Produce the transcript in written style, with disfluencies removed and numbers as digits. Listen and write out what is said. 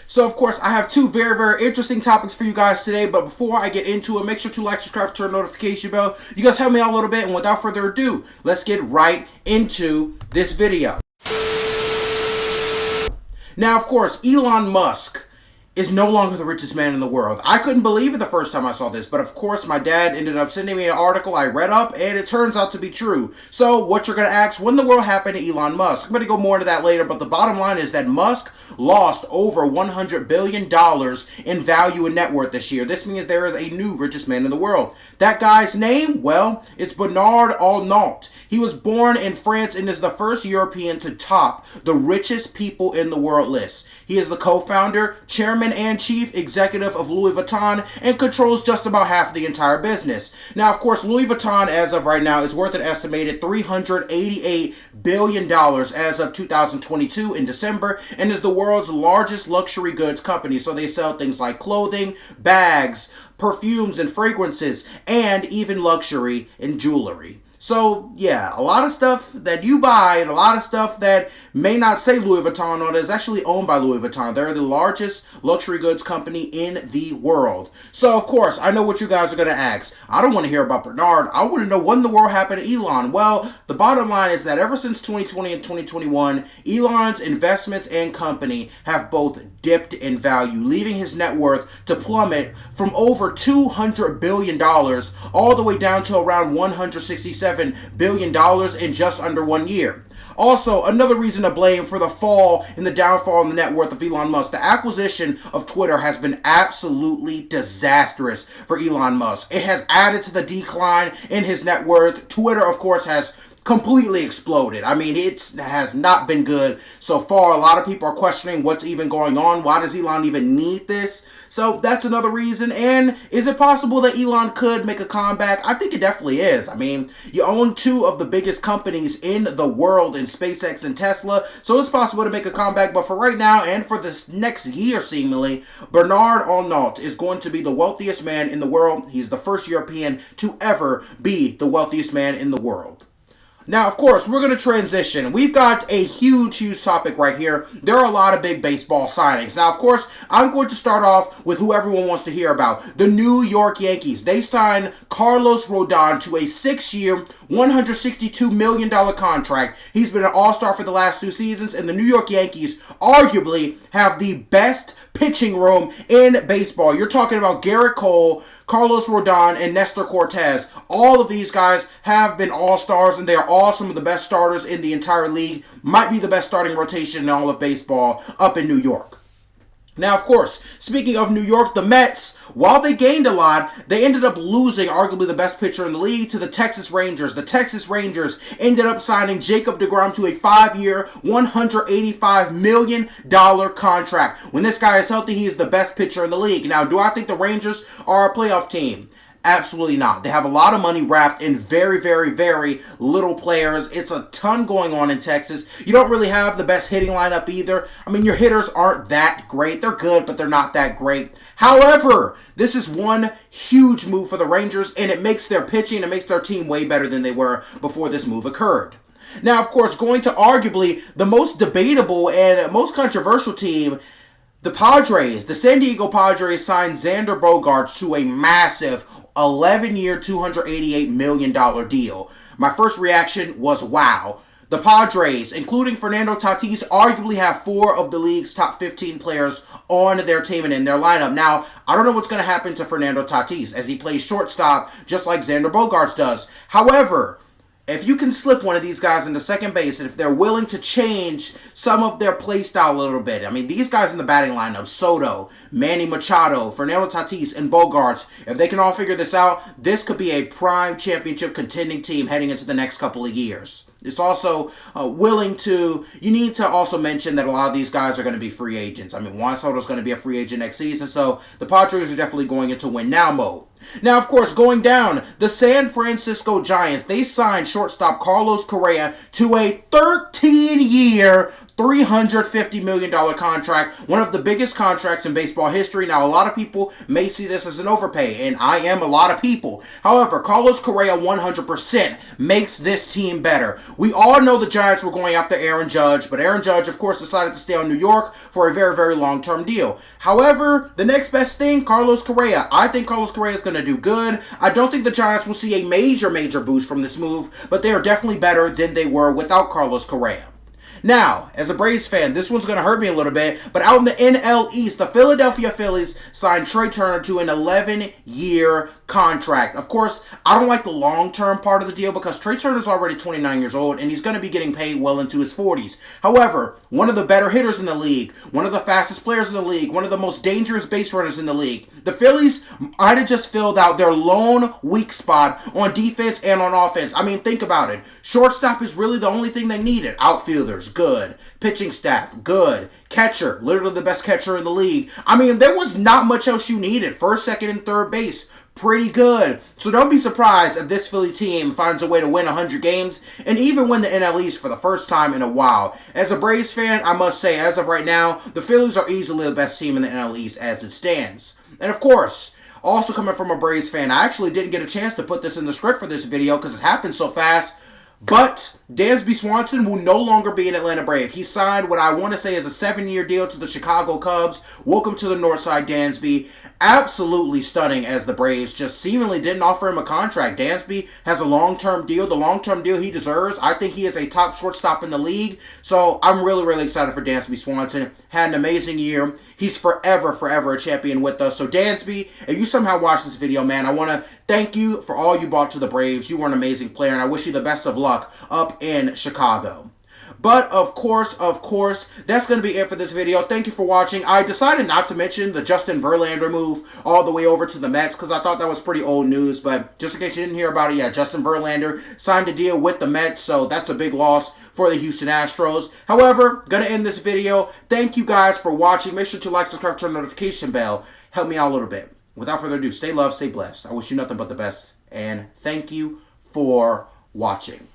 So, of course, I have two very, very interesting topics for you guys today. But before I get into it, make sure to like, subscribe, turn notification bell. You guys help me out a little bit. And without further ado, let's get right into this video. Now, of course, Elon Musk is no longer the richest man in the world. I couldn't believe it the first time I saw this, but of course my dad ended up sending me an article I read up, and it turns out to be true. So what you're going to ask, when in the world happened to Elon Musk? I'm going to go more into that later, but the bottom line is that Musk lost over $100 billion in value and net worth this year. This means there is a new richest man in the world. That guy's name? Well, it's Bernard Arnault. He was born in France and is the first European to top the richest people in the world list. He is the co-founder, chairman, and chief executive of Louis Vuitton and controls just about half of the entire business. Now, of course, Louis Vuitton, as of right now, is worth an estimated $388 billion as of 2022 in December, and is the world's largest luxury goods company. So they sell things like clothing, bags, perfumes and fragrances, and even luxury and jewelry. So, yeah, a lot of stuff that you buy and a lot of stuff that may not say Louis Vuitton on it is actually owned by Louis Vuitton. They're the largest luxury goods company in the world. So, of course, I know what you guys are going to ask. I don't want to hear about Bernard. I want to know what in the world happened to Elon. Well, the bottom line is that ever since 2020 and 2021, Elon's investments and company have both dipped in value, leaving his net worth to plummet from over $200 billion all the way down to around $167 billion in just under 1 year. Also, another reason to blame for the fall and the downfall in the net worth of Elon Musk. The acquisition of Twitter has been absolutely disastrous for Elon Musk. It has added to the decline in his net worth. Twitter, of course, has completely exploded. I mean, it has not been good so far. A lot of people are questioning what's even going on. Why does Elon even need this? So that's another reason. And is it possible that Elon could make a comeback? I think it definitely is. I mean, you own two of the biggest companies in the world in SpaceX and Tesla, so it's possible to make a comeback. But for right now and for this next year, seemingly, Bernard Arnault is going to be the wealthiest man in the world. He's the first European to ever be the wealthiest man in the world. Now, of course, we're going to transition. We've got a huge topic right here. There are a lot of big baseball signings. Now, of course, I'm going to start off with who everyone wants to hear about. The New York Yankees. They signed Carlos Rodon to a 6-year, $162 million contract. He's been an all-star for the last 2 seasons, and the New York Yankees arguably have the best pitching room in baseball. You're talking about Garrett Cole, Carlos Rodon, and Nestor Cortez. All of these guys have been all-stars, and they are all some of the best starters in the entire league. Might be the best starting rotation in all of baseball up in New York. Now, of course, speaking of New York, the Mets, while they gained a lot, they ended up losing arguably the best pitcher in the league to the Texas Rangers. The Texas Rangers ended up signing Jacob deGrom to a 5-year, $185 million contract. When this guy is healthy, he is the best pitcher in the league. Now, do I think the Rangers are a playoff team? Absolutely not. They have a lot of money wrapped in very little players. It's a ton going on in Texas. You don't really have the best hitting lineup either. I mean, your hitters aren't that great. They're good, but they're not that great. However, this is one huge move for the Rangers, and it makes their pitching, it makes their team way better than they were before this move occurred. Now, of course, going to arguably the most debatable and most controversial team, the Padres. The San Diego Padres signed Xander Bogaerts to a massive 11-year, $288 million deal. My first reaction was, wow. The Padres, including Fernando Tatis, arguably have 4 of the league's top 15 players on their team and in their lineup. Now, I don't know what's going to happen to Fernando Tatis as he plays shortstop just like Xander Bogaerts does. However, if you can slip one of these guys into second base, and if they're willing to change some of their play style a little bit, I mean, these guys in the batting lineup, Soto, Manny Machado, Fernando Tatis, and Bogaerts, if they can all figure this out, this could be a prime championship contending team heading into the next couple of years. It's also you need to also mention that a lot of these guys are going to be free agents. I mean, Juan Soto's going to be a free agent next season, so the Padres are definitely going into win now mode. Now, of course, going down, the San Francisco Giants, they signed shortstop Carlos Correa to a 13-year, $350 million contract, one of the biggest contracts in baseball history. Now, a lot of people may see this as an overpay, and I am a lot of people. However, Carlos Correa 100% makes this team better. We all know the Giants were going after Aaron Judge, but Aaron Judge, of course, decided to stay on New York for a very, very long-term deal. However, the next best thing, Carlos Correa. I think Carlos Correa is going to do good. I don't think the Giants will see a major boost from this move, but they are definitely better than they were without Carlos Correa. Now, as a Braves fan, this one's going to hurt me a little bit, but out in the NL East, the Philadelphia Phillies signed Trey Turner to an 11-year contract. Of course, I don't like the long-term part of the deal because Trey Turner's already 29 years old and he's going to be getting paid well into his 40s. However, one of the better hitters in the league, one of the fastest players in the league, one of the most dangerous base runners in the league. The Phillies might have just filled out their lone weak spot on defense and on offense. I mean, think about it. Shortstop is really the only thing they needed. Outfielders, good. Pitching staff, good. Catcher, literally the best catcher in the league. I mean, there was not much else you needed. First, second, and third base, pretty good. So don't be surprised if this Philly team finds a way to win 100 games and even win the NL East for the first time in a while. As a Braves fan, I must say, as of right now, the Phillies are easily the best team in the NL East as it stands. And of course, also coming from a Braves fan, I actually didn't get a chance to put this in the script for this video because it happened so fast. But Dansby Swanson will no longer be an Atlanta Brave. He signed what I want to say is a 7-year deal to the Chicago Cubs. Welcome to the Northside, Dansby. Absolutely stunning as the Braves just seemingly didn't offer him a contract. Dansby has a long-term deal, the long-term deal he deserves. I think he is a top shortstop in the league. So I'm really, really excited for Dansby Swanson. Had an amazing year. He's forever, forever a champion with us. So Dansby, if you somehow watch this video, man, I want to thank you for all you brought to the Braves. You were an amazing player, and I wish you the best of luck up in Chicago. But, of course, that's going to be it for this video. Thank you for watching. I decided not to mention the Justin Verlander move all the way over to the Mets because I thought that was pretty old news. But just in case you didn't hear about it, yeah, Justin Verlander signed a deal with the Mets, so that's a big loss for the Houston Astros. However, going to end this video. Thank you guys for watching. Make sure to like, subscribe, turn the notification bell. Help me out a little bit. Without further ado, stay loved, stay blessed. I wish you nothing but the best, and thank you for watching.